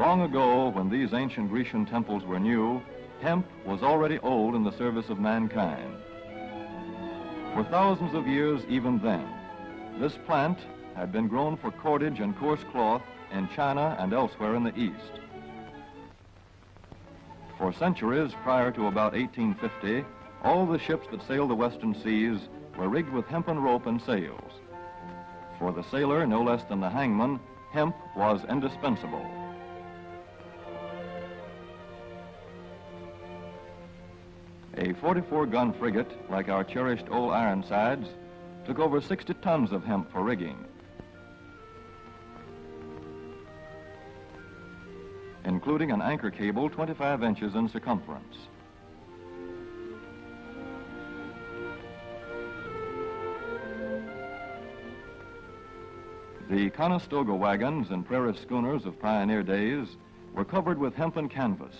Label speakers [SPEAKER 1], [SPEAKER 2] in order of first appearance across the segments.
[SPEAKER 1] Long ago, when these ancient Grecian temples were new, hemp was already old in the service of mankind. For thousands of years even then, this plant had been grown for cordage and coarse cloth in China and elsewhere in the East. For centuries prior to about 1850, all the ships that sailed the western seas were rigged with hempen rope and sails. For the sailor, no less than the hangman, hemp was indispensable. A 44-gun frigate, like our cherished old Ironsides, took over 60 tons of hemp for rigging. Including an anchor cable 25 inches in circumference. The Conestoga wagons and prairie schooners of pioneer days were covered with hempen canvas.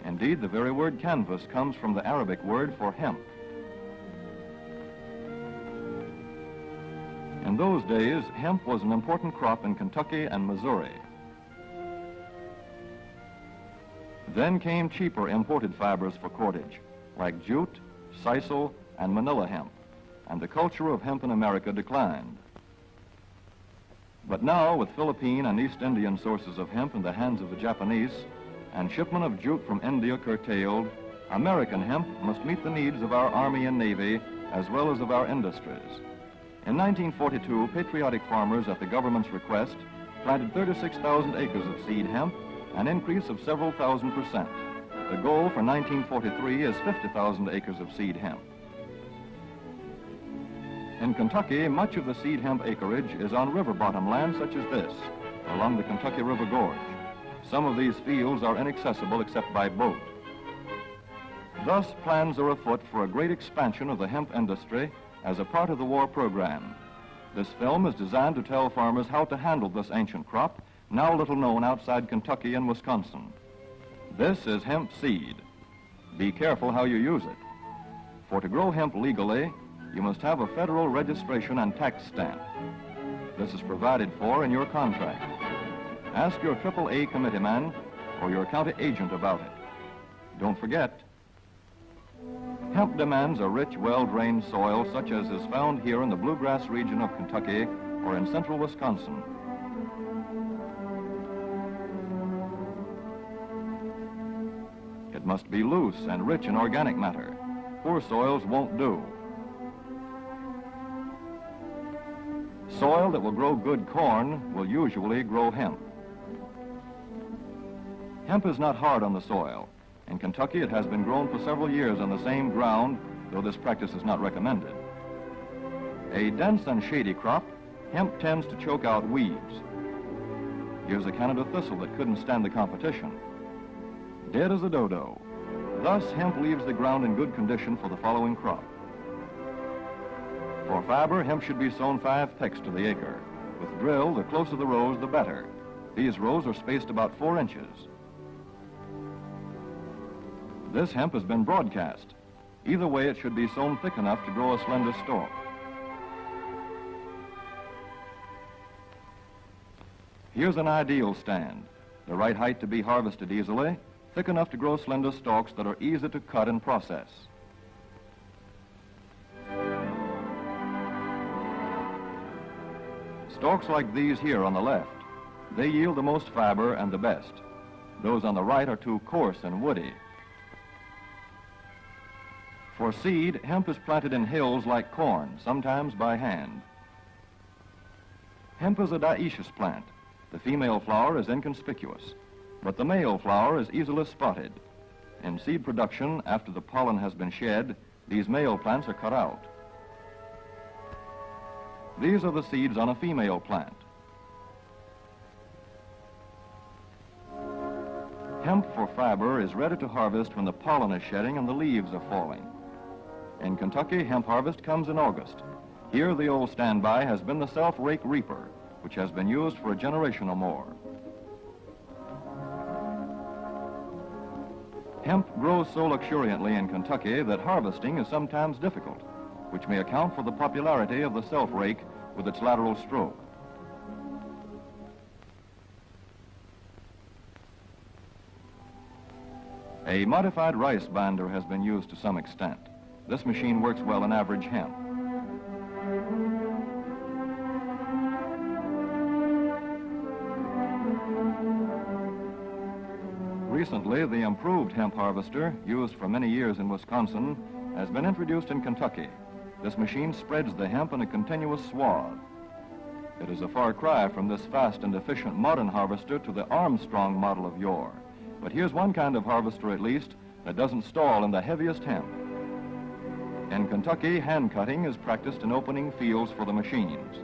[SPEAKER 1] Indeed, the very word canvas comes from the Arabic word for hemp. In those days, hemp was an important crop in Kentucky and Missouri. Then came cheaper imported fibers for cordage, like jute, sisal, and manila hemp, and the culture of hemp in America declined. But now, with Philippine and East Indian sources of hemp in the hands of the Japanese, and shipment of jute from India curtailed, American hemp must meet the needs of our Army and Navy as well as of our industries. In 1942, patriotic farmers at the government's request planted 36,000 acres of seed hemp, an increase of several thousand%. The goal for 1943 is 50,000 acres of seed hemp. In Kentucky, much of the seed hemp acreage is on river bottom land such as this, along the Kentucky River Gorge. Some of these fields are inaccessible except by boat. Thus, plans are afoot for a great expansion of the hemp industry as a part of the war program. This film is designed to tell farmers how to handle this ancient crop, now little known outside Kentucky and Wisconsin. This is hemp seed. Be careful how you use it. For to grow hemp legally, you must have a federal registration and tax stamp. This is provided for in your contract. Ask your AAA committeeman or your county agent about it. Don't forget, hemp demands a rich, well-drained soil such as is found here in the bluegrass region of Kentucky or in central Wisconsin. It must be loose and rich in organic matter. Poor soils won't do. Soil that will grow good corn will usually grow hemp. Hemp is not hard on the soil. In Kentucky, it has been grown for several years on the same ground, though this practice is not recommended. A dense and shady crop, hemp tends to choke out weeds. Here's a Canada thistle that couldn't stand the competition. Dead as a dodo. Thus, hemp leaves the ground in good condition for the following crop. For fiber, hemp should be sown 5 pecks to the acre. With drill, the closer the rows, the better. These rows are spaced about 4 inches. This hemp has been broadcast. Either way, it should be sown thick enough to grow a slender stalk. Here's an ideal stand. The right height to be harvested easily, thick enough to grow slender stalks that are easy to cut and process. Stalks like these here on the left, they yield the most fiber and the best. Those on the right are too coarse and woody. For seed, hemp is planted in hills like corn, sometimes by hand. Hemp is a dioecious plant. The female flower is inconspicuous, but the male flower is easily spotted. In seed production, after the pollen has been shed, these male plants are cut out. These are the seeds on a female plant. Hemp for fiber is ready to harvest when the pollen is shedding and the leaves are falling. In Kentucky, hemp harvest comes in August. Here, the old standby has been the self-rake reaper, which has been used for a generation or more. Hemp grows so luxuriantly in Kentucky that harvesting is sometimes difficult, which may account for the popularity of the self-rake with its lateral stroke. A modified rice binder has been used to some extent. This machine works well in average hemp. Recently, the improved hemp harvester, used for many years in Wisconsin, has been introduced in Kentucky. This machine spreads the hemp in a continuous swath. It is a far cry from this fast and efficient modern harvester to the Armstrong model of yore. But here's one kind of harvester, at least, that doesn't stall in the heaviest hemp. In Kentucky, hand cutting is practiced in opening fields for the machines.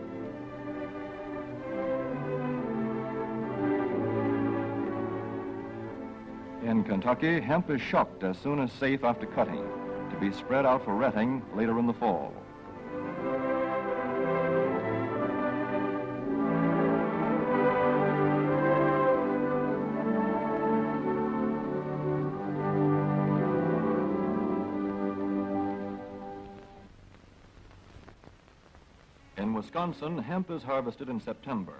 [SPEAKER 1] In Kentucky, hemp is shucked as soon as safe after cutting, to be spread out for retting later in the fall. In Wisconsin, hemp is harvested in September.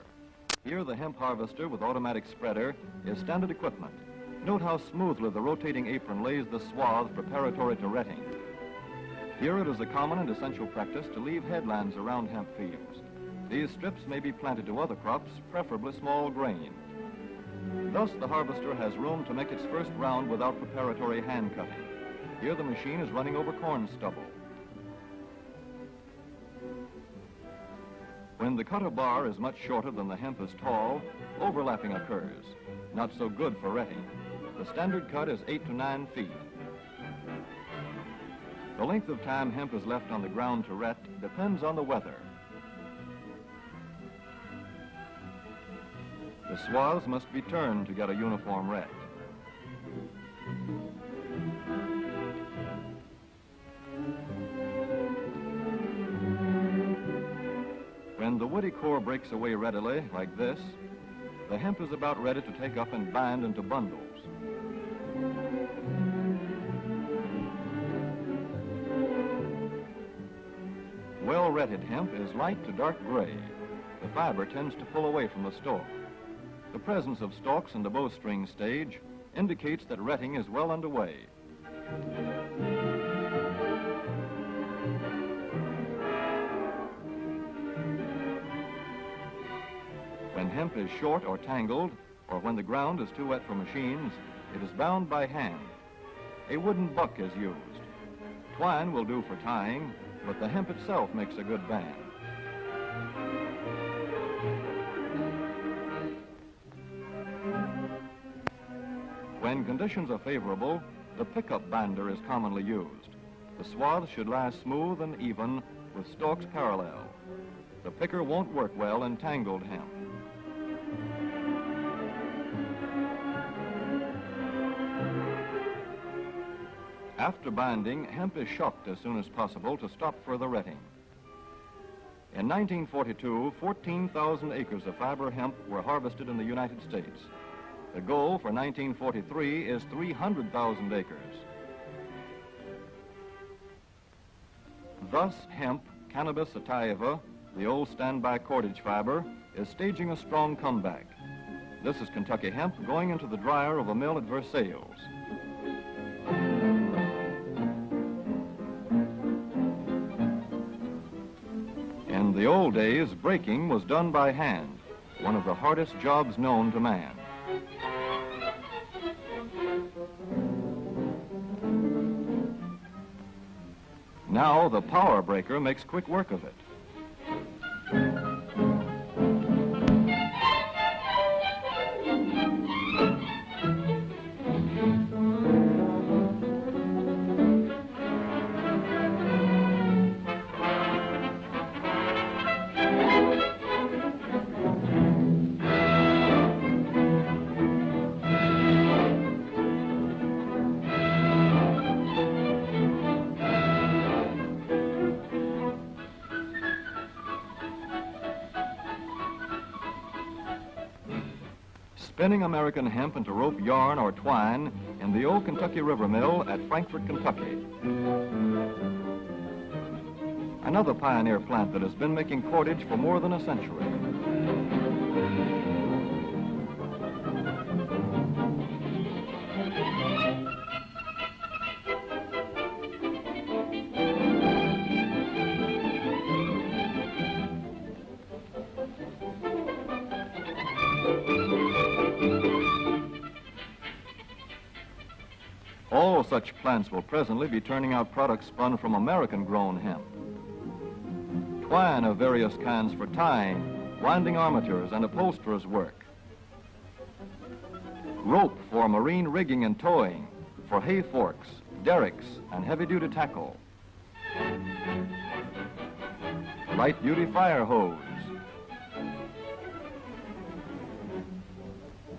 [SPEAKER 1] Here, the hemp harvester with automatic spreader is standard equipment. Note how smoothly the rotating apron lays the swath preparatory to retting. Here it is a common and essential practice to leave headlands around hemp fields. These strips may be planted to other crops, preferably small grain. Thus, the harvester has room to make its first round without preparatory hand cutting. Here the machine is running over corn stubble. When the cutter bar is much shorter than the hemp is tall, overlapping occurs. Not so good for retting. The standard cut is 8 to 9 feet. The length of time hemp is left on the ground to ret depends on the weather. The swaths must be turned to get a uniform ret. When the woody core breaks away readily, like this, the hemp is about ready to take up and bind into bundles. Well-retted hemp is light to dark gray. The fiber tends to pull away from the stalk. The presence of stalks in the bowstring stage indicates that retting is well underway. When hemp is short or tangled, or when the ground is too wet for machines, it is bound by hand. A wooden buck is used. Twine will do for tying, but the hemp itself makes a good band. When conditions are favorable, the pickup binder is commonly used. The swath should lie smooth and even with stalks parallel. The picker won't work well in tangled hemp. After binding, hemp is shucked as soon as possible to stop further retting. In 1942, 14,000 acres of fiber hemp were harvested in the United States. The goal for 1943 is 300,000 acres. Thus, hemp, Cannabis sativa, the old standby cordage fiber, is staging a strong comeback. This is Kentucky hemp going into the dryer of a mill at Versailles. In the old days, breaking was done by hand, one of the hardest jobs known to man. Now the power breaker makes quick work of it. Spinning American hemp into rope yarn or twine in the old Kentucky River Mill at Frankfort, Kentucky. Another pioneer plant that has been making cordage for more than a century. All such plants will presently be turning out products spun from American-grown hemp. Twine of various kinds for tying, winding armatures, and upholsterers' work. Rope for marine rigging and towing, for hay forks, derricks, and heavy-duty tackle. Light-duty fire hose.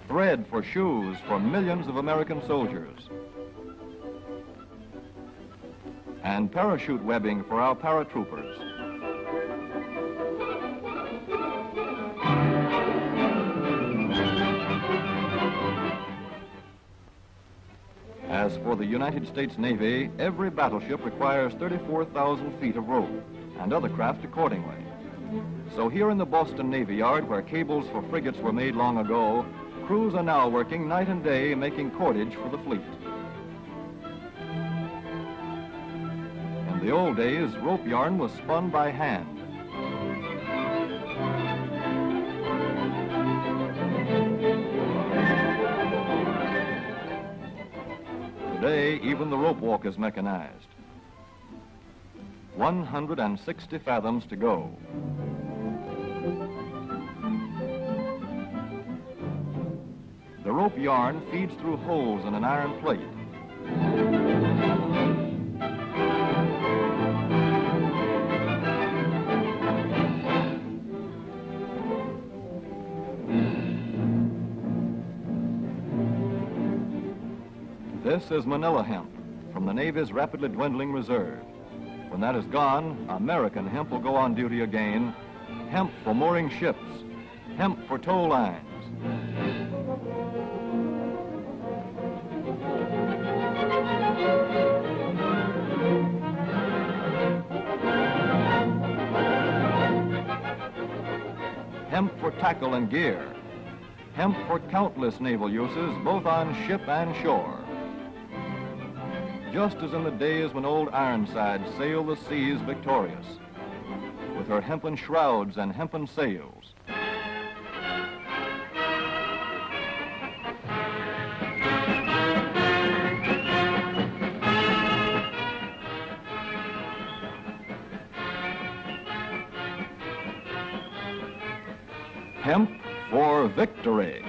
[SPEAKER 1] Thread for shoes for millions of American soldiers. And parachute webbing for our paratroopers. As for the United States Navy, every battleship requires 34,000 feet of rope, and other craft accordingly. So here in the Boston Navy Yard, where cables for frigates were made long ago, crews are now working night and day making cordage for the fleet. In the old days, rope yarn was spun by hand. Today, even the rope walk is mechanized. 160 fathoms to go. The rope yarn feeds through holes in an iron plate. This is Manila hemp from the Navy's rapidly dwindling reserve. When that is gone, American hemp will go on duty again. Hemp for mooring ships, hemp for tow lines. Hemp for tackle and gear. Hemp for countless naval uses, both on ship and shore. Just as in the days when old Ironside sailed the seas victorious, with her hempen shrouds and hempen sails. Hemp for victory.